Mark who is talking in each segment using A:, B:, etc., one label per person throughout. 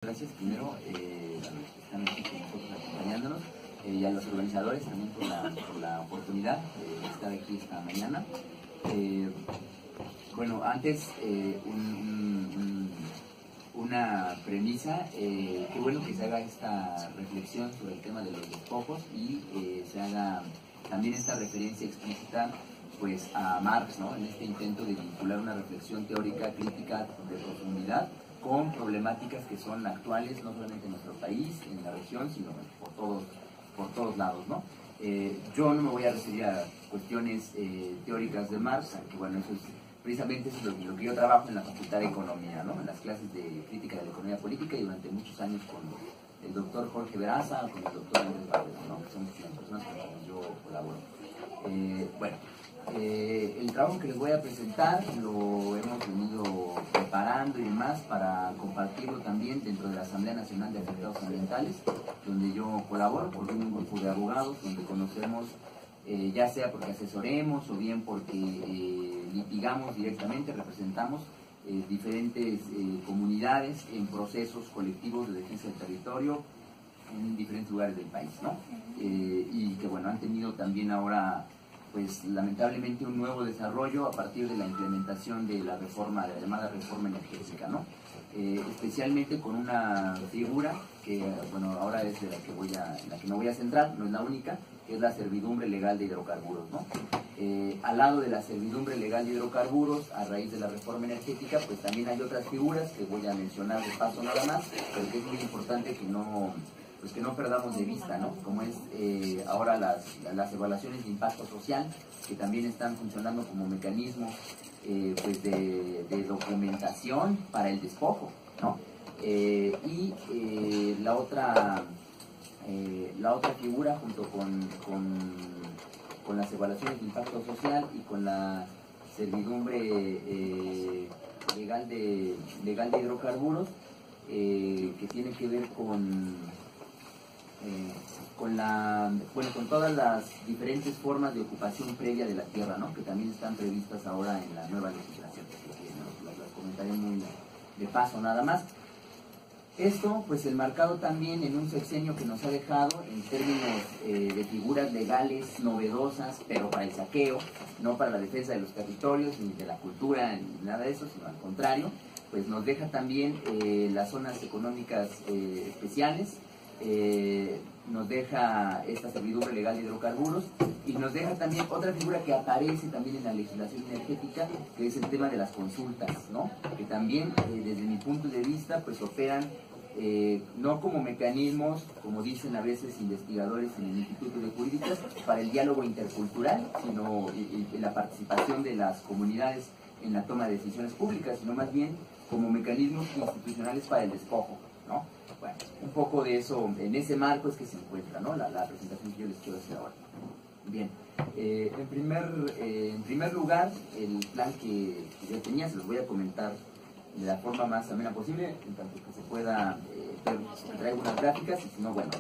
A: Gracias primero a los que están aquí con nosotros acompañándonos y a los organizadores también por la oportunidad de estar aquí esta mañana. Bueno, antes una premisa, qué bueno que se haga esta reflexión sobre el tema de los despojos y se haga también esta referencia explícita pues a Marx, ¿no? En este intento de vincular una reflexión teórica crítica de profundidad con problemáticas que son actuales, no solamente en nuestro país, en la región, sino por todos lados, ¿no? Yo no me voy a referir a cuestiones teóricas de Marx, aunque bueno, eso es precisamente eso es lo que yo trabajo en la Facultad de Economía, ¿no? En las clases de crítica de la economía política y durante muchos años con el doctor Jorge Veraza, con el doctor Andrés Barrera, ¿no? Que son las personas con las que yo colaboro. El trabajo que les voy a presentar lo hemos venido preparando y demás para compartirlo también dentro de la Asamblea Nacional de Afectados Ambientales, donde yo colaboro por un grupo de abogados, donde conocemos, ya sea porque asesoremos o bien porque litigamos directamente, representamos diferentes comunidades en procesos colectivos de defensa del territorio en diferentes lugares del país, ¿no? Y que bueno, han tenido también ahora pues lamentablemente un nuevo desarrollo a partir de la implementación de la reforma, de la llamada reforma energética, ¿no? Especialmente con una figura que, bueno, ahora es de la que me voy a centrar, no es la única, que es la servidumbre legal de hidrocarburos, ¿no? Al lado de la servidumbre legal de hidrocarburos, a raíz de la reforma energética, pues también hay otras figuras que voy a mencionar de paso nada más, pero que es muy importante que no perdamos de vista, ¿no? Como es ahora las evaluaciones de impacto social, que también están funcionando como mecanismos pues de documentación para el despojo, ¿no? Y la otra figura, junto con las evaluaciones de impacto social y con la servidumbre legal de hidrocarburos, que tiene que ver con todas las diferentes formas de ocupación previa de la tierra, ¿no? Que también están previstas ahora en la nueva legislación, que las comentaré muy de paso nada más. Esto, pues enmarcado también en un sexenio que nos ha dejado en términos de figuras legales novedosas, pero para el saqueo, no para la defensa de los territorios, ni de la cultura, ni nada de eso, sino al contrario, pues nos deja también las zonas económicas especiales, nos deja esta servidumbre legal de hidrocarburos y nos deja también otra figura que aparece también en la legislación energética, que es el tema de las consultas, ¿no? Que también desde mi punto de vista pues operan no como mecanismos, como dicen a veces investigadores en el Instituto de Jurídicas, para el diálogo intercultural, sino la participación de las comunidades en la toma de decisiones públicas, sino más bien como mecanismos institucionales para el despojo, ¿no? Bueno, un poco de eso, en ese marco es que se encuentra, ¿no? La presentación que yo les quiero hacer ahora. Bien, en primer lugar, el plan que yo tenía, se los voy a comentar de la forma más amena posible, en tanto que se pueda, traigo unas gráficas, y si no, bueno,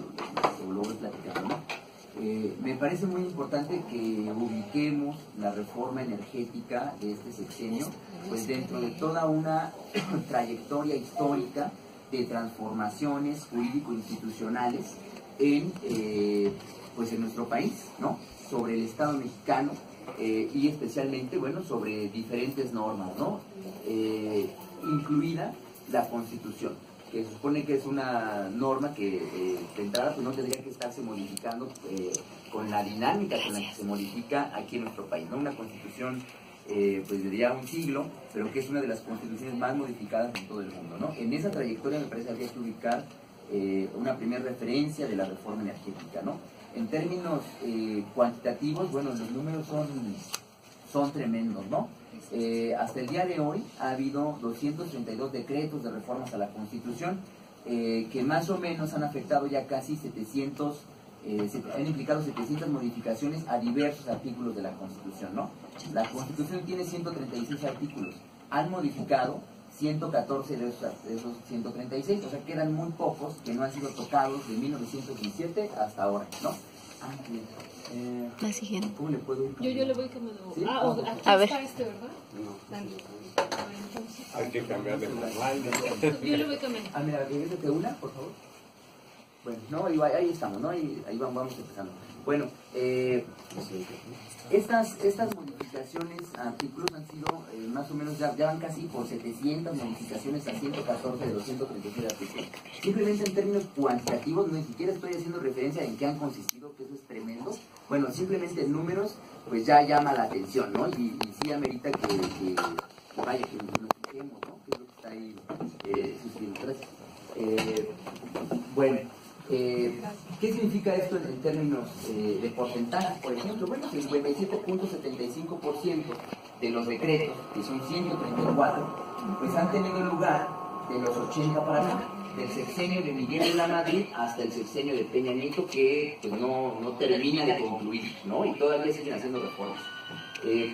A: lo voy platicando, ¿no? Me parece muy importante que ubiquemos la reforma energética de este sexenio, pues dentro de toda una trayectoria histórica de transformaciones jurídico-institucionales en nuestro país, ¿no? Sobre el Estado mexicano y especialmente, bueno, sobre diferentes normas, ¿no? Incluida la Constitución, que se supone que es una norma que de entrada pues no tendría que estarse modificando con la dinámica con la que se modifica aquí en nuestro país, ¿no? Una Constitución pues de ya un siglo, pero que es una de las constituciones más modificadas en todo el mundo, ¿no? En esa trayectoria me parece que habría que ubicar una primera referencia de la reforma energética, ¿no? En términos cuantitativos, bueno, los números son tremendos, ¿no? Hasta el día de hoy ha habido 232 decretos de reformas a la Constitución que más o menos han afectado ya casi 700, han implicado 700 modificaciones a diversos artículos de la Constitución, ¿no? La Constitución tiene 136 artículos, han modificado 114 de esos 136, o sea, quedan muy pocos que no han sido tocados de 1917 hasta ahora, ¿no?
B: La siguiente.
A: ¿Cómo le puedo ir?
C: Yo le voy cambiando.
A: ¿Sí?
C: Aquí
B: A ver.
C: está este, ¿verdad?
D: Hay que cambiar de manual.
C: Yo le voy cambiando.
A: Mira, regrésate una, por favor. Bueno, no, ahí estamos, ¿no? Ahí vamos empezando. Bueno, estas modificaciones a artículos han sido más o menos, ya van casi por 700 modificaciones a 114 de los 137 artículos. Simplemente en términos cuantitativos, ni siquiera estoy haciendo referencia en qué han consistido, que eso es tremendo. Bueno, simplemente en números, pues ya llama la atención, ¿no? Y sí amerita que vaya, que nos fijemos, ¿no? Que es lo que está ahí suscrito. Gracias. Bueno. ¿Qué significa esto en términos de porcentaje? Por ejemplo, bueno, 57.75% de los decretos, que son 134, pues han tenido lugar de los 80 para acá, del sexenio de Miguel de la Madrid hasta el sexenio de Peña Nieto, que pues, no termina de concluir, ¿no? Y todavía siguen haciendo reformas.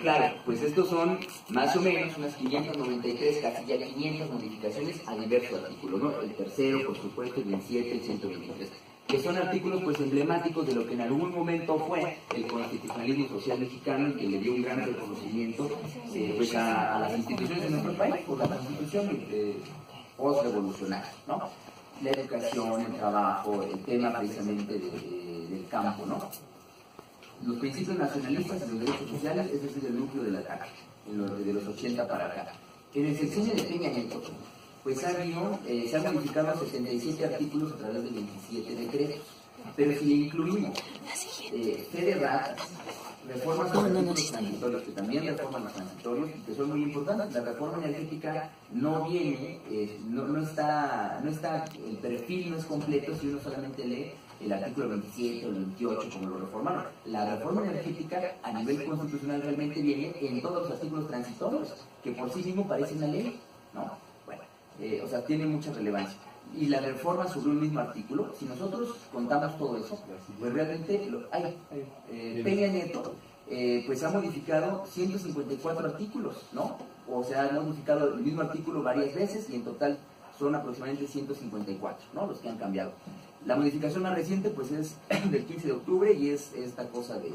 A: Claro, pues estos son más o menos unas 593, casi ya 500 modificaciones a diversos artículos, ¿no? El tercero, por supuesto, el 27, el 123, que son artículos pues emblemáticos de lo que en algún momento fue el constitucionalismo social mexicano, y que le dio un gran reconocimiento pues a las instituciones de nuestro país por la constitución post-revolucionaria, ¿no? La educación, el trabajo, el tema precisamente del campo, ¿no? Los principios nacionalistas y los derechos sociales, ese es el núcleo del ataque, de los 80 para acá. En el sexenio de Peña Nieto, pues se han modificado 77 artículos a través de 27 decretos, pero si le incluimos fe de ratas, reformas a artículos transitorios, que también reforman los transitorios, que son muy importantes. La reforma energética no viene, no está, el perfil no es completo si uno solamente lee el artículo 27 o el 28 como lo reformaron. La reforma energética a nivel constitucional realmente viene en todos los artículos transitorios, que por sí mismo parece una ley, ¿no? Bueno, o sea, tiene mucha relevancia. Y la reforma sobre un mismo artículo, si nosotros contamos todo eso, pues realmente Peña Nieto pues ha modificado 154 artículos, ¿no? O sea, ha modificado el mismo artículo varias veces y en total son aproximadamente 154, ¿no? Los que han cambiado. La modificación más reciente pues es del 15 de octubre y es esta cosa de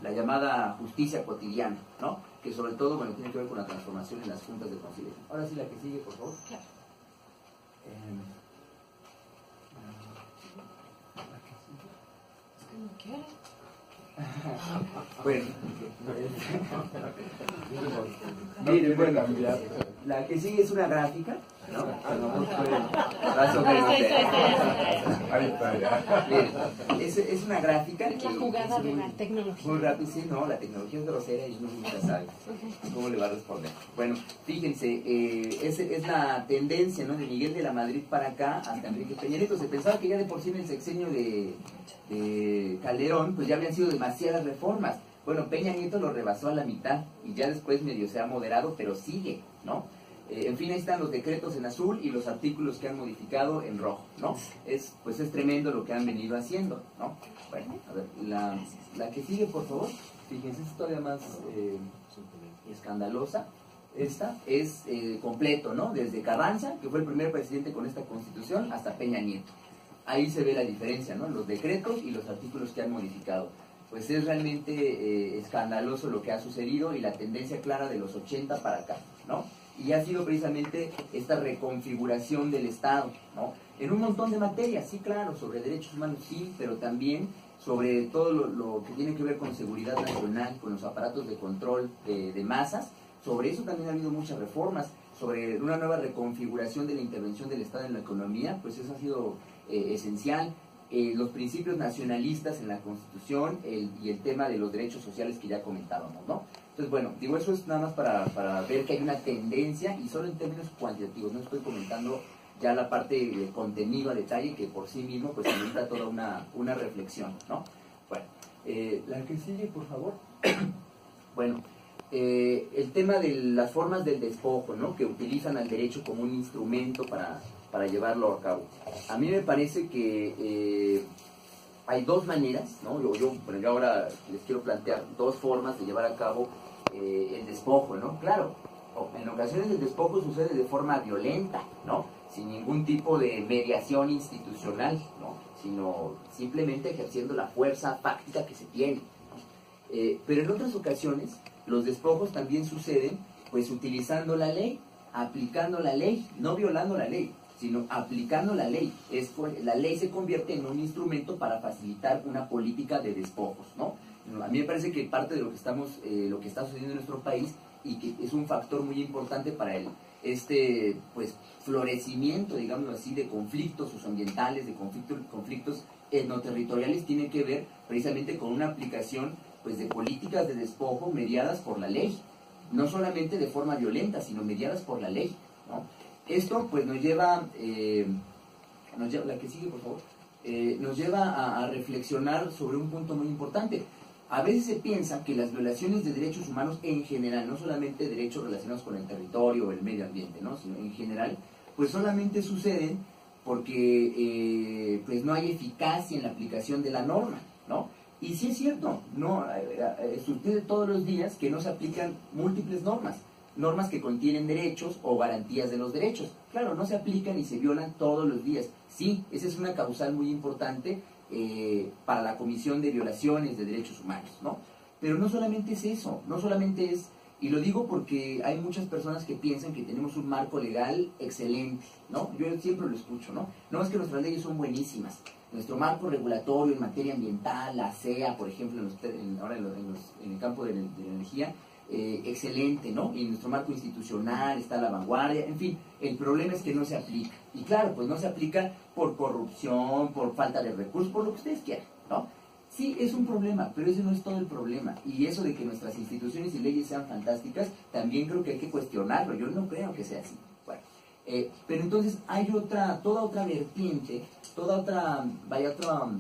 A: la llamada justicia cotidiana, ¿no? Que sobre todo, bueno, tiene que ver con la transformación en las juntas de conciliación. Ahora sí, la que sigue, por favor.
C: Claro.
A: Bueno, miren, bueno, la que sigue es una gráfica, ¿no? Es una gráfica.
C: Es la jugada de la tecnología.
A: Muy rápido, sí, no, la tecnología es grosera y uno nunca sabe cómo le va a responder. Bueno, fíjense, es la tendencia, ¿no? De Miguel de la Madrid para acá hasta Enrique Peña Nieto. Se pensaba que ya de por sí en el sexenio de Calderón, pues ya habían sido demasiadas reformas. Bueno, Peña Nieto lo rebasó a la mitad y ya después medio se ha moderado, pero sigue, ¿no? En fin, ahí están los decretos en azul y los artículos que han modificado en rojo, ¿no? Pues es tremendo lo que han venido haciendo, ¿no? Bueno, a ver, la que sigue, por favor. Fíjense, es todavía más escandalosa. Esta es completo, ¿no? Desde Carranza, que fue el primer presidente con esta constitución, hasta Peña Nieto. Ahí se ve la diferencia, ¿no? Los decretos y los artículos que han modificado. Pues es realmente escandaloso lo que ha sucedido y la tendencia clara de los 80 para acá, ¿no? Y ha sido precisamente esta reconfiguración del Estado, ¿no? En un montón de materias, sí, claro, sobre derechos humanos, sí, pero también sobre todo lo que tiene que ver con seguridad nacional, con los aparatos de control de masas. Sobre eso también ha habido muchas reformas, sobre una nueva reconfiguración de la intervención del Estado en la economía, pues eso ha sido esencial. Los principios nacionalistas en la Constitución y el tema de los derechos sociales que ya comentábamos, ¿no? Entonces, bueno, digo, eso es nada más para ver que hay una tendencia y solo en términos cuantitativos, no estoy comentando ya la parte de contenido a detalle que por sí mismo pues necesita toda una reflexión, ¿no? Bueno, la que sigue, por favor. Bueno, el tema de las formas del despojo, ¿no? Que utilizan al derecho como un instrumento para llevarlo a cabo. A mí me parece que hay dos maneras, ¿no? Yo ahora les quiero plantear dos formas de llevar a cabo el despojo, ¿no? Claro, en ocasiones el despojo sucede de forma violenta, ¿no? Sin ningún tipo de mediación institucional, ¿no? sino simplemente ejerciendo la fuerza fáctica que se tiene. Pero en otras ocasiones los despojos también suceden pues utilizando la ley, aplicando la ley, no violando la ley, sino aplicando la ley. La ley se convierte en un instrumento para facilitar una política de despojos, ¿no? A mí me parece que parte de lo que está sucediendo en nuestro país, y que es un factor muy importante para pues florecimiento, digamos así, de conflictos socioambientales, de conflictos etnoterritoriales, tiene que ver precisamente con una aplicación pues de políticas de despojo mediadas por la ley, no solamente de forma violenta, sino mediadas por la ley, ¿no? Esto pues nos lleva, la que sigue por favor, nos lleva a reflexionar sobre un punto muy importante. A veces se piensa que las violaciones de derechos humanos en general, no solamente derechos relacionados con el territorio o el medio ambiente, ¿no?, sino en general, pues solamente suceden porque pues no hay eficacia en la aplicación de la norma, ¿no? Y sí es cierto, no sucede todos los días que no se aplican múltiples normas que contienen derechos o garantías de los derechos. Claro, no se aplican y se violan todos los días. Sí, esa es una causal muy importante para la comisión de violaciones de derechos humanos, ¿no? Pero no solamente es eso, no solamente es, y lo digo porque hay muchas personas que piensan que tenemos un marco legal excelente, ¿no? Yo siempre lo escucho, ¿no? No es que nuestras leyes son buenísimas. Nuestro marco regulatorio en materia ambiental, la CEA, por ejemplo, en el campo de la energía, excelente, ¿no? Y nuestro marco institucional está a la vanguardia, en fin, el problema es que no se aplica. Y claro, pues no se aplica por corrupción, por falta de recursos, por lo que ustedes quieran, ¿no? Sí, es un problema, pero ese no es todo el problema. Y eso de que nuestras instituciones y leyes sean fantásticas, también creo que hay que cuestionarlo. Yo no creo que sea así. Bueno, pero entonces hay toda otra vertiente, otro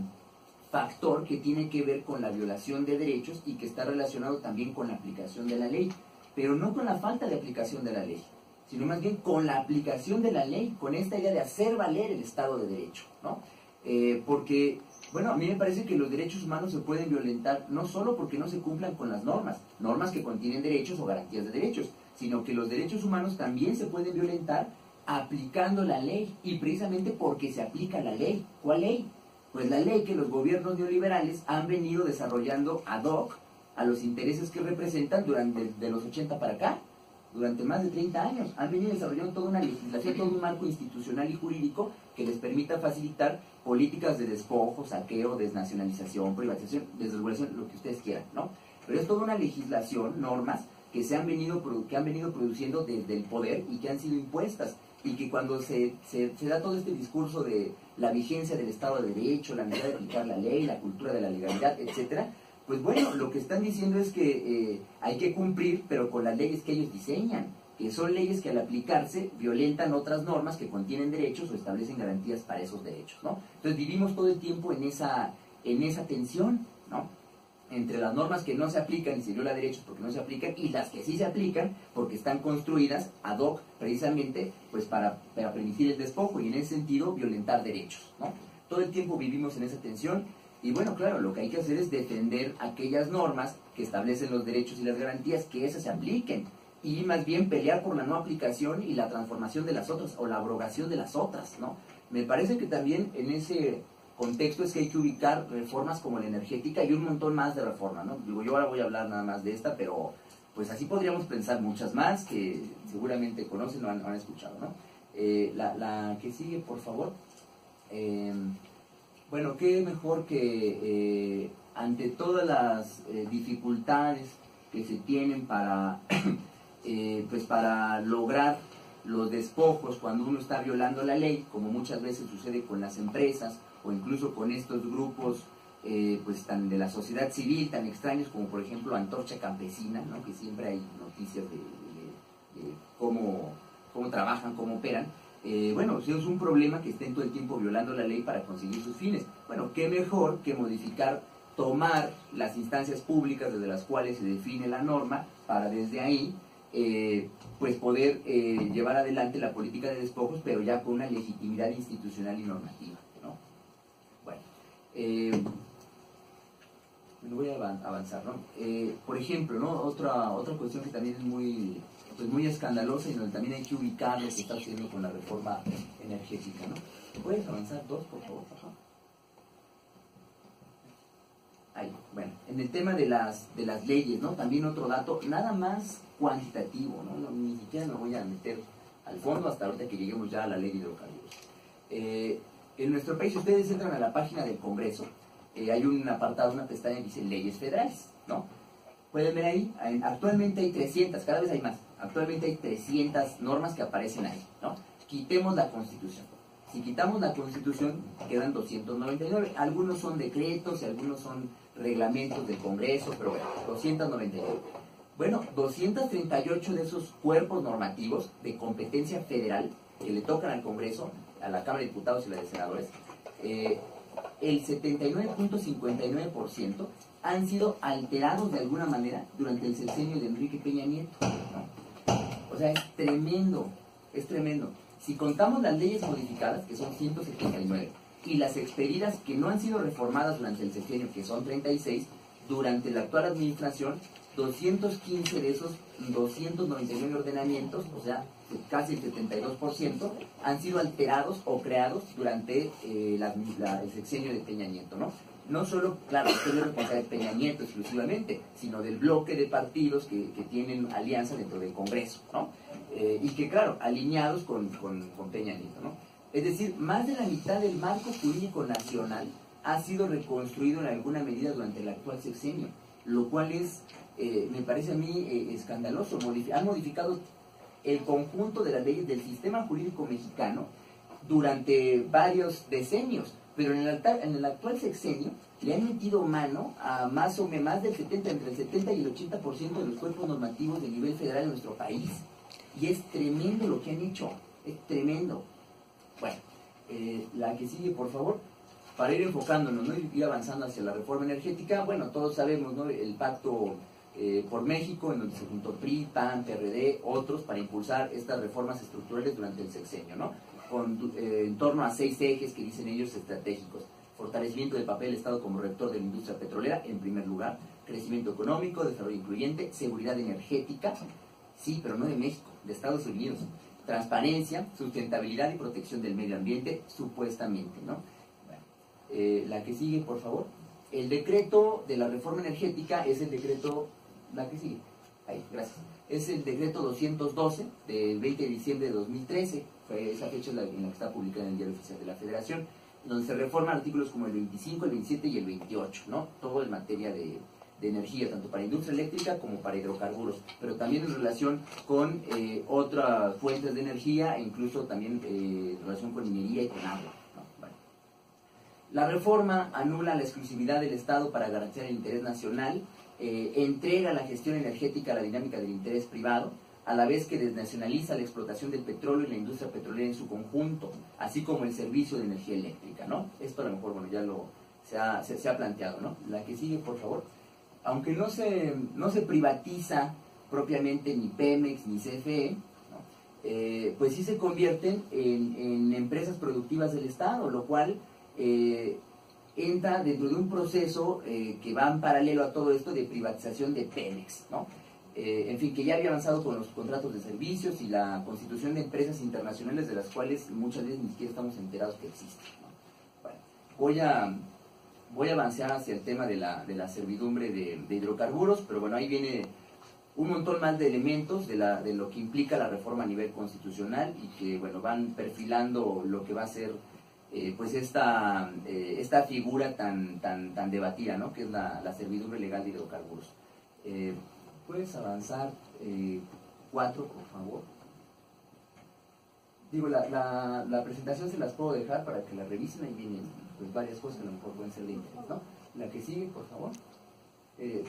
A: factor que tiene que ver con la violación de derechos y que está relacionado también con la aplicación de la ley, pero no con la falta de aplicación de la ley, sino más bien con la aplicación de la ley, con esta idea de hacer valer el Estado de Derecho, ¿no? Porque, bueno, a mí me parece que los derechos humanos se pueden violentar no solo porque no se cumplan con las normas que contienen derechos o garantías de derechos, sino que los derechos humanos también se pueden violentar aplicando la ley, y precisamente porque se aplica la ley. ¿Cuál ley? Pues la ley que los gobiernos neoliberales han venido desarrollando ad hoc a los intereses que representan de los 80 para acá, durante más de 30 años. Han venido desarrollando toda una legislación, todo un marco institucional y jurídico que les permita facilitar políticas de despojo, saqueo, desnacionalización, privatización, desregulación, lo que ustedes quieran, ¿no? Pero es toda una legislación, normas, que han venido produciendo desde el poder y que han sido impuestas. Y que cuando se da todo este discurso de la vigencia del Estado de Derecho, la necesidad de aplicar la ley, la cultura de la legalidad, etcétera, pues bueno, lo que están diciendo es que hay que cumplir, pero con las leyes que ellos diseñan, que son leyes que al aplicarse violentan otras normas que contienen derechos o establecen garantías para esos derechos, ¿no? Entonces vivimos todo el tiempo en esa tensión, ¿no?, entre las normas que no se aplican y se viola derechos porque no se aplican, y las que sí se aplican porque están construidas ad hoc precisamente pues para permitir el despojo y en ese sentido violentar derechos, ¿no? Todo el tiempo vivimos en esa tensión y bueno, claro, lo que hay que hacer es defender aquellas normas que establecen los derechos y las garantías, que esas se apliquen, y más bien pelear por la no aplicación y la transformación de las otras o la abrogación de las otras, ¿no? Me parece que también en ese contexto es que hay que ubicar reformas como la energética y un montón más de reformas, ¿no? Digo, yo ahora voy a hablar nada más de esta, pero pues así podríamos pensar muchas más que seguramente conocen o han escuchado, ¿no? La que sigue, por favor. Bueno, qué mejor que ante todas las dificultades que se tienen para, pues para lograr los despojos cuando uno está violando la ley, como muchas veces sucede con las empresas, o incluso con estos grupos pues tan de la sociedad civil tan extraños como por ejemplo Antorcha Campesina, ¿no?, que siempre hay noticias de cómo trabajan, cómo operan. Bueno, es un problema que estén todo el tiempo violando la ley para conseguir sus fines. Bueno, qué mejor que modificar, tomar las instancias públicas desde las cuales se define la norma para desde ahí pues poder llevar adelante la política de despojos, pero ya con una legitimidad institucional y normativa, ¿no? Bueno, voy a avanzar, ¿no? Por ejemplo, ¿no?, otra cuestión que también es muy escandalosa y donde también hay que ubicar lo que está haciendo con la reforma energética, ¿no? ¿Puedes avanzar dos, por favor? Ajá. Ahí, bueno, en el tema de las leyes, ¿no? También otro dato, nada más cuantitativo, ¿no? Ni siquiera me voy a meter al fondo hasta ahorita que lleguemos ya a la ley de hidrocarburos. En nuestro país, si ustedes entran a la página del Congreso, hay un apartado, una pestaña que dice leyes federales, ¿no? Pueden ver ahí, actualmente hay 300, cada vez hay más, actualmente hay 300 normas que aparecen ahí, ¿no? Quitemos la Constitución. Si quitamos la Constitución, quedan 299. Algunos son decretos y algunos son reglamentos del Congreso, pero bueno, 299. Bueno, 238 de esos cuerpos normativos de competencia federal que le tocan al Congreso, a la Cámara de Diputados y la de Senadores, el 79.59% han sido alterados de alguna manera durante el sexenio de Enrique Peña Nieto, ¿no? O sea, es tremendo, es tremendo. Si contamos las leyes modificadas, que son 179, y las expedidas que no han sido reformadas durante el sexenio, que son 36, durante la actual administración, 215 de esos 299 ordenamientos, o sea, casi el 72%, han sido alterados o creados durante el sexenio de Peña Nieto, ¿no? No solo, claro, esto no es responsabilidad de Peña Nieto exclusivamente, sino del bloque de partidos que tienen alianza dentro del Congreso, ¿no? Y que, claro, alineados con Peña Nieto, ¿no? Es decir, más de la mitad del marco jurídico nacional ha sido reconstruido en alguna medida durante el actual sexenio, lo cual es, me parece a mí, escandaloso. Han modificado el conjunto de las leyes del sistema jurídico mexicano durante varios decenios, pero en el actual sexenio le han metido mano a más o menos más del 70, entre el 70 y el 80% de los cuerpos normativos de nivel federal en nuestro país. Y es tremendo lo que han hecho, es tremendo. Bueno, la que sigue, por favor, para ir enfocándonos, ¿no? Ir avanzando hacia la reforma energética. Bueno, todos sabemos, ¿no? El pacto por México, en donde se juntó PRI, PAN, PRD, otros, para impulsar estas reformas estructurales durante el sexenio, ¿no? En torno a 6 ejes que dicen ellos estratégicos: fortalecimiento del papel del Estado como rector de la industria petrolera, en primer lugar; crecimiento económico, desarrollo incluyente; seguridad energética, sí, pero no de México, de Estados Unidos; transparencia, sustentabilidad y protección del medio ambiente, supuestamente, ¿no? Bueno, la que sigue, por favor. El decreto de la reforma energética es el decreto, la que sigue, ahí, gracias, es el decreto 212 del 20 de diciembre de 2013, fue esa fecha en la que está publicada en el Diario Oficial de la Federación, donde se reforman artículos como el 25, el 27 y el 28, ¿no? Todo en materia de energía, tanto para industria eléctrica como para hidrocarburos, pero también en relación con otras fuentes de energía e incluso también en relación con minería y con agua, ¿no? Bueno. La reforma anula la exclusividad del Estado para garantizar el interés nacional, entrega la gestión energética a la dinámica del interés privado, a la vez que desnacionaliza la explotación del petróleo y la industria petrolera en su conjunto, así como el servicio de energía eléctrica, ¿no? Esto a lo mejor, bueno, ya se ha planteado, ¿no? La que sigue, por favor. Aunque no se privatiza propiamente ni Pemex ni CFE, ¿no? Pues sí se convierten en empresas productivas del Estado, lo cual entra dentro de un proceso que va en paralelo a todo esto de privatización de Pemex, ¿no? En fin, que ya había avanzado con los contratos de servicios y la constitución de empresas internacionales de las cuales muchas veces ni siquiera estamos enterados que existen, ¿no? Bueno, voy a avanzar hacia el tema de la servidumbre de hidrocarburos, pero bueno, ahí viene un montón más de elementos de lo que implica la reforma a nivel constitucional y que, bueno, van perfilando lo que va a ser pues esta figura tan debatida, ¿no? Que es la servidumbre legal de hidrocarburos. ¿Puedes avanzar 4, por favor? Digo, la presentación se las puedo dejar para que la revisen, ahí vienen pues varias cosas que a lo mejor pueden ser de interés, ¿no? La que sigue, por favor.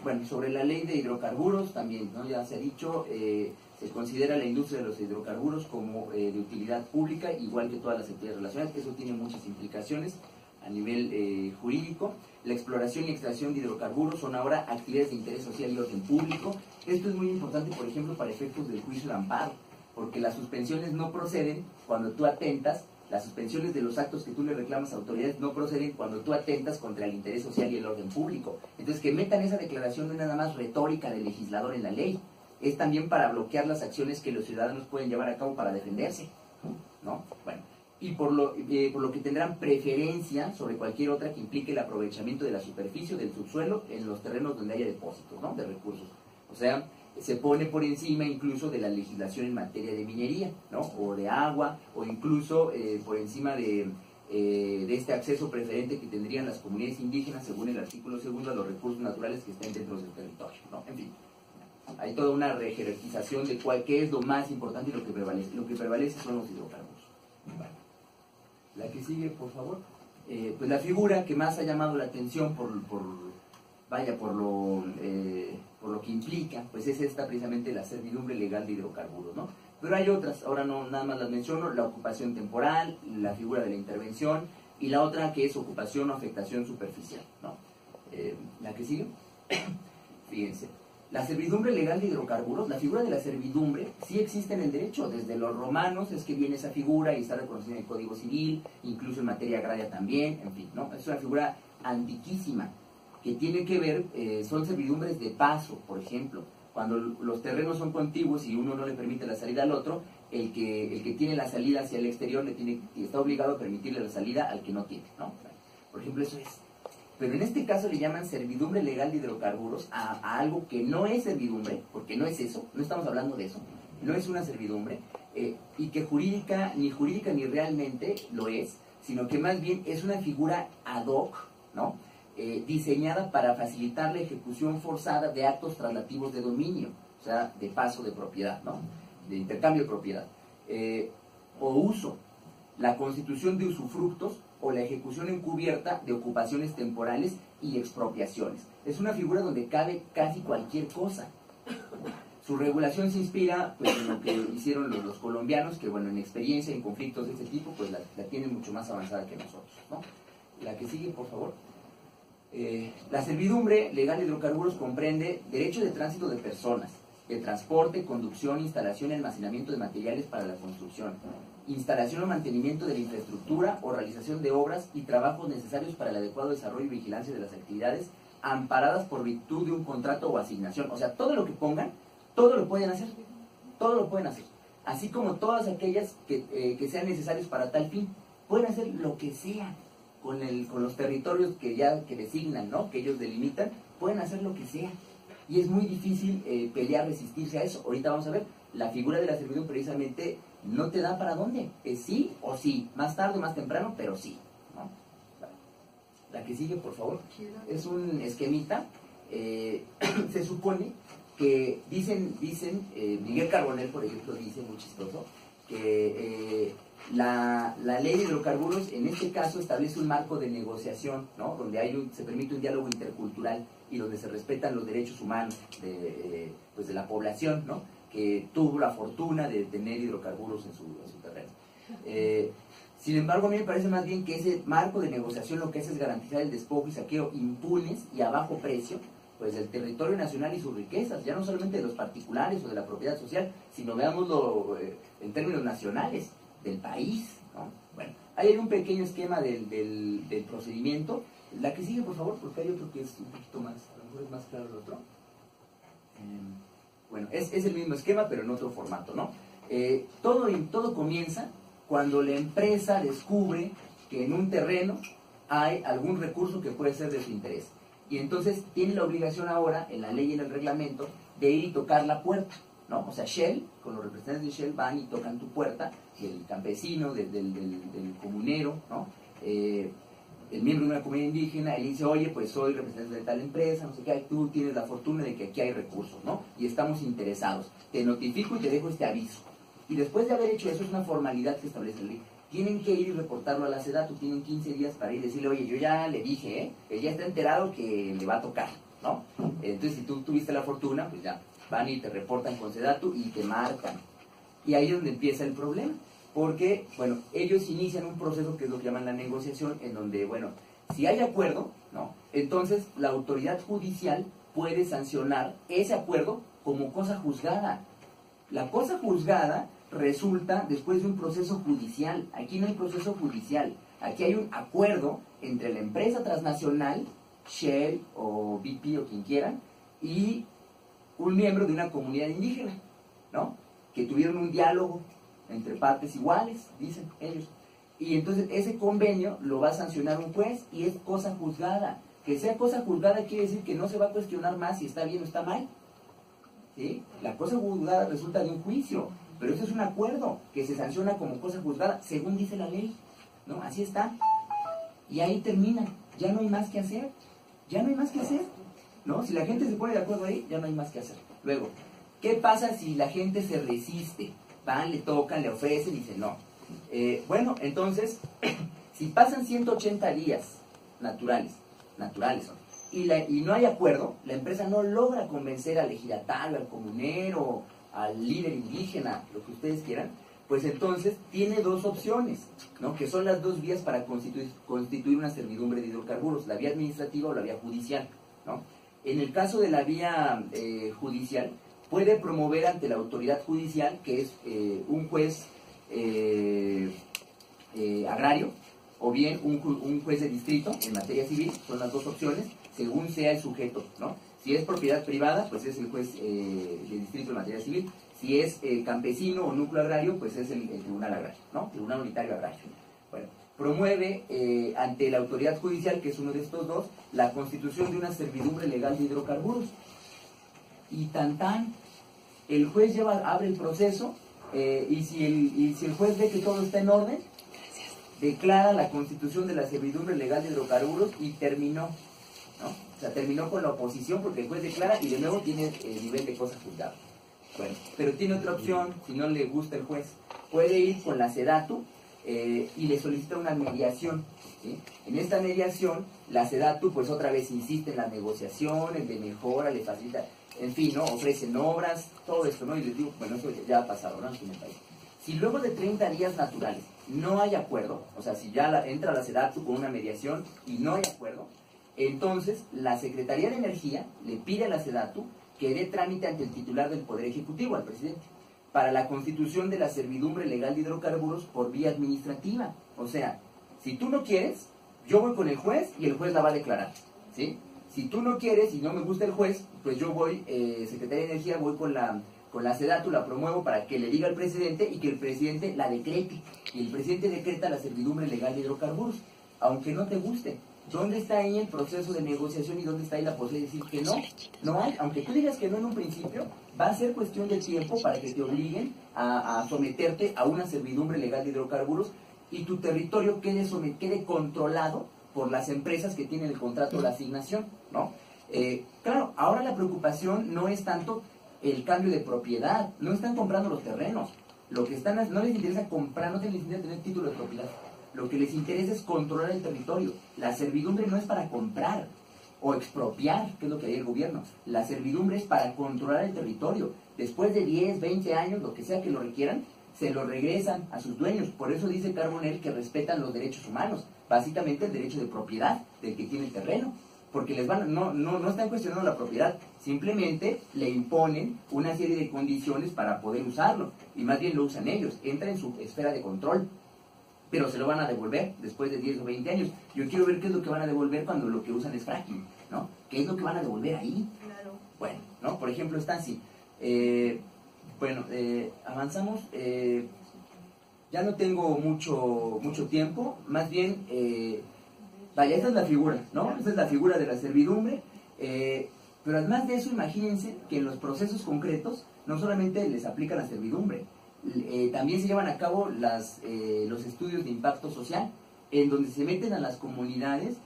A: Bueno, sobre la ley de hidrocarburos también, ¿no? Ya se ha dicho, se considera la industria de los hidrocarburos como de utilidad pública, igual que todas las actividades relacionadas, que eso tiene muchas implicaciones a nivel jurídico. La exploración y extracción de hidrocarburos son ahora actividades de interés social y orden público. Esto es muy importante, por ejemplo, para efectos del juicio de amparo, porque las suspensiones no proceden cuando tú atentas, las suspensiones de los actos que tú le reclamas a autoridades no proceden cuando tú atentas contra el interés social y el orden público. Entonces, que metan esa declaración no es nada más retórica del legislador en la ley, es también para bloquear las acciones que los ciudadanos pueden llevar a cabo para defenderse, ¿no? Bueno, y por lo que tendrán preferencia sobre cualquier otra que implique el aprovechamiento de la superficie o del subsuelo en los terrenos donde haya depósitos, ¿no?, de recursos. O sea, se pone por encima incluso de la legislación en materia de minería, ¿no?, o de agua, o incluso por encima de este acceso preferente que tendrían las comunidades indígenas según el artículo 2 a los recursos naturales que estén dentro del territorio, ¿no? En fin, hay toda una rejerarquización de qué es lo más importante y lo que prevalece. Lo que prevalece son los hidrocarburos. Bueno, la que sigue, por favor. Pues la figura que más ha llamado la atención por lo que implica, pues es esta precisamente, la servidumbre legal de hidrocarburos, ¿no? Pero hay otras, ahora no nada más las menciono: la ocupación temporal, la figura de la intervención, y la otra que es ocupación o afectación superficial, ¿no? La que sigue. Fíjense, la servidumbre legal de hidrocarburos, la figura de la servidumbre sí existe en el derecho. Desde los romanos es que viene esa figura y está reconocida en el Código Civil, incluso en materia agraria también, en fin, ¿no? Es una figura antiquísima que tiene que ver, son servidumbres de paso, por ejemplo. Cuando los terrenos son contiguos y uno no le permite la salida al otro, el que tiene la salida hacia el exterior está obligado a permitirle la salida al que no tiene, ¿no? Por ejemplo, eso es. Pero en este caso le llaman servidumbre legal de hidrocarburos a algo que no es servidumbre, porque no es eso, no estamos hablando de eso, no es una servidumbre, y que jurídica ni realmente lo es, sino que más bien es una figura ad hoc, ¿no?, diseñada para facilitar la ejecución forzada de actos traslativos de dominio, o sea, de paso de propiedad, ¿no?, de intercambio de propiedad, o uso, la constitución de usufructos o la ejecución encubierta de ocupaciones temporales y expropiaciones. Es una figura donde cabe casi cualquier cosa. Su regulación se inspira, pues, en lo que hicieron los colombianos, que, bueno, en experiencia en conflictos de este tipo, pues la tienen mucho más avanzada que nosotros, ¿no? La que sigue, por favor. La servidumbre legal de hidrocarburos comprende derecho de tránsito de personas, de transporte, conducción, instalación y almacenamiento de materiales para la construcción, instalación o mantenimiento de la infraestructura o realización de obras y trabajos necesarios para el adecuado desarrollo y vigilancia de las actividades amparadas por virtud de un contrato o asignación. O sea, todo lo que pongan, todo lo pueden hacer, todo lo pueden hacer, así como todas aquellas que sean necesarios para tal fin. Pueden hacer lo que sea con los territorios que designan, ¿no?, que ellos delimitan. Pueden hacer lo que sea, y es muy difícil pelear, resistirse a eso. Ahorita vamos a ver, la figura de la servidumbre precisamente no te da para dónde, es sí o sí, más tarde o más temprano, pero sí, ¿no? La que sigue, por favor, es un esquemita. Se supone que dicen Miguel Carbonell, por ejemplo, dice, muy chistoso, que la ley de hidrocarburos en este caso establece un marco de negociación, ¿no?, donde se permite un diálogo intercultural y donde se respetan los derechos humanos de la población, ¿no?, que tuvo la fortuna de tener hidrocarburos en su terreno. Sin embargo, a mí me parece más bien que ese marco de negociación lo que hace es garantizar el despojo y saqueo impunes y a bajo precio, pues, del territorio nacional y sus riquezas, ya no solamente de los particulares o de la propiedad social, sino veámoslo en términos nacionales, del país, ¿no? Bueno, ahí hay un pequeño esquema del procedimiento. La que sigue, por favor, porque hay otro que es un poquito más, a lo mejor es más claro el otro. Bueno, es el mismo esquema, pero en otro formato, ¿no? Todo comienza cuando la empresa descubre que en un terreno hay algún recurso que puede ser de su interés. Y entonces tiene la obligación ahora, en la ley y en el reglamento, de ir y tocar la puerta, ¿no? O sea, Shell, con los representantes de Shell, van y tocan tu puerta, del campesino, del comunero, ¿no? El miembro de una comunidad indígena, él dice: oye, pues soy representante de tal empresa, no sé qué, tú tienes la fortuna de que aquí hay recursos, ¿no?, y estamos interesados, te notifico y te dejo este aviso. Y después de haber hecho eso, es una formalidad que establece la ley, tienen que ir y reportarlo a la SEDATU, tienen 15 días para ir y decirle: oye, yo ya le dije, él ya está enterado que le va a tocar, ¿no? Entonces, si tú tuviste la fortuna, pues ya, van y te reportan con SEDATU y te marcan. Y ahí es donde empieza el problema, porque, bueno, ellos inician un proceso que es lo que llaman la negociación, en donde, bueno, si hay acuerdo, ¿no?, entonces la autoridad judicial puede sancionar ese acuerdo como cosa juzgada. La cosa juzgada resulta después de un proceso judicial. Aquí no hay proceso judicial, aquí hay un acuerdo entre la empresa transnacional, Shell o BP o quien quieran, y un miembro de una comunidad indígena, ¿no?, que tuvieron un diálogo entre partes iguales, dicen ellos. Y entonces ese convenio lo va a sancionar un juez y es cosa juzgada. Que sea cosa juzgada quiere decir que no se va a cuestionar más si está bien o está mal. ¿Sí? La cosa juzgada resulta de un juicio, pero eso es un acuerdo que se sanciona como cosa juzgada según dice la ley, ¿no? Así está. Y ahí termina, ya no hay más que hacer, ya no hay más que hacer, ¿no? Si la gente se pone de acuerdo ahí, ya no hay más que hacer. Luego, ¿qué pasa si la gente se resiste? Van, le tocan, le ofrecen y dicen no. Bueno, entonces, si pasan 180 días naturales son, y no hay acuerdo, la empresa no logra convencer al ejidatario, al comunero, al líder indígena, lo que ustedes quieran, pues entonces tiene dos opciones, ¿no? Que son las dos vías para constituir una servidumbre de hidrocarburos, la vía administrativa o la vía judicial, ¿no? En el caso de la vía judicial, puede promover ante la autoridad judicial, que es un juez agrario, o bien un juez de distrito en materia civil, son las dos opciones, según sea el sujeto, ¿no? Si es propiedad privada, pues es el juez de distrito en materia civil. Si es campesino o núcleo agrario, pues es el tribunal agrario, ¿no? Tribunal unitario agrario. Bueno, promueve ante la autoridad judicial, que es uno de estos dos, la constitución de una servidumbre legal de hidrocarburos. Y el juez abre el proceso, y si el juez ve que todo está en orden, declara la constitución de la servidumbre legal de hidrocarburos y terminó, ¿no? O sea, terminó con la oposición porque el juez declara y de nuevo tiene nivel de cosa juzgada. Bueno, pero tiene otra opción, si no le gusta el juez, puede ir con la SEDATU y le solicita una mediación, ¿sí? En esta mediación, la SEDATU pues otra vez insiste en las negociaciones, de mejora, le facilita, en fin, ¿no? Ofrecen obras, todo esto, ¿no? Y les digo, bueno, eso ya ha pasado, ¿no? Aquí en el país. Si luego de 30 días naturales no hay acuerdo, o sea, si ya entra la SEDATU con una mediación y no hay acuerdo, entonces la Secretaría de Energía le pide a la SEDATU que dé trámite ante el titular del Poder Ejecutivo, al presidente, para la constitución de la servidumbre legal de hidrocarburos por vía administrativa. O sea, si tú no quieres, yo voy con el juez y el juez la va a declarar, ¿sí? Si tú no quieres y no me gusta el juez, pues yo voy, Secretaría de Energía, voy con la SEDATU, la promuevo para que le diga al presidente y que el presidente la decrete. Y el presidente decreta la servidumbre legal de hidrocarburos, aunque no te guste. ¿Dónde está ahí el proceso de negociación y dónde está ahí la posibilidad de decir que no? No hay, aunque tú digas que no en un principio, va a ser cuestión de tiempo para que te obliguen a someterte a una servidumbre legal de hidrocarburos y tu territorio quede controlado por las empresas que tienen el contrato de la asignación, ¿no? Claro, ahora la preocupación no es tanto el cambio de propiedad, no están comprando los terrenos, lo que no les interesa comprar, no les interesa tener título de propiedad. Lo que les interesa es controlar el territorio. La servidumbre no es para comprar o expropiar, que es lo que haría el gobierno. La servidumbre es para controlar el territorio. Después de 10, 20 años, lo que sea que lo requieran, se lo regresan a sus dueños. Por eso dice Carbonell que respetan los derechos humanos. Básicamente el derecho de propiedad del que tiene el terreno. Porque no están cuestionando la propiedad. Simplemente le imponen una serie de condiciones para poder usarlo. Y más bien lo usan ellos. Entra en su esfera de control. Pero se lo van a devolver después de 10 o 20 años. Yo quiero ver qué es lo que van a devolver cuando lo que usan es fracking, ¿no? ¿Qué es lo que van a devolver ahí?
C: Claro.
A: Bueno, ¿no? Por ejemplo, está así. Avanzamos. Ya no tengo mucho tiempo. Más bien, vaya, esta es la figura, ¿no? Esta es la figura de la servidumbre. Pero además de eso, imagínense que en los procesos concretos no solamente les aplica la servidumbre, también se llevan a cabo los estudios de impacto social, en donde se meten a las comunidades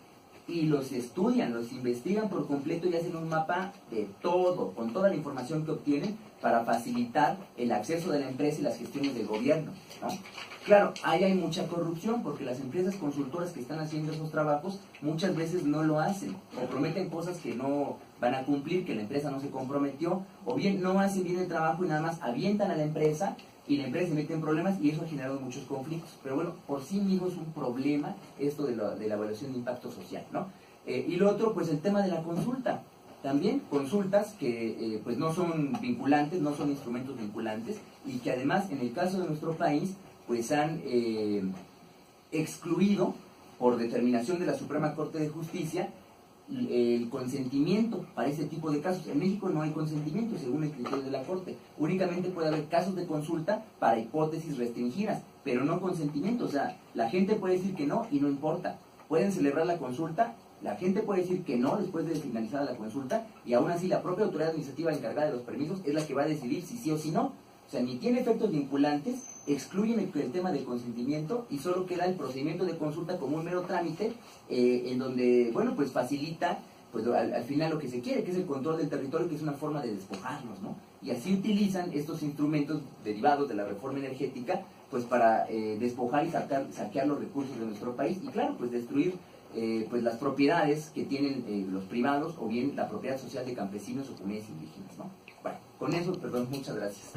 A: y los estudian, los investigan por completo y hacen un mapa de todo, con toda la información que obtienen para facilitar el acceso de la empresa y las gestiones del gobierno, ¿no? Claro, ahí hay mucha corrupción porque las empresas consultoras que están haciendo esos trabajos muchas veces no lo hacen o prometen cosas que no van a cumplir, que la empresa no se comprometió, o bien no hacen bien el trabajo y nada más avientan a la empresa y la empresa se mete en problemas y eso ha generado muchos conflictos. Pero bueno, por sí mismo es un problema esto de la evaluación de impacto social, ¿no? Y lo otro, pues el tema de la consulta. También consultas que pues no son vinculantes, no son instrumentos vinculantes y que además en el caso de nuestro país pues han excluido por determinación de la Suprema Corte de Justicia el consentimiento para ese tipo de casos. En México no hay consentimiento según el criterio de la Corte. Únicamente puede haber casos de consulta para hipótesis restringidas, pero no consentimiento. O sea, la gente puede decir que no y no importa. Pueden celebrar la consulta, la gente puede decir que no después de finalizar la consulta, y aún así la propia autoridad administrativa encargada de los permisos es la que va a decidir si sí o si no. O sea, ni tiene efectos vinculantes, excluyen el tema del consentimiento y solo queda el procedimiento de consulta como un mero trámite en donde, bueno, pues facilita pues al final lo que se quiere, que es el control del territorio, que es una forma de despojarnos, ¿no? Y así utilizan estos instrumentos derivados de la reforma energética pues para despojar y saquear los recursos de nuestro país y claro, pues destruir pues las propiedades que tienen los privados o bien la propiedad social de campesinos o comunidades indígenas, ¿no? Bueno, con eso, perdón, muchas gracias.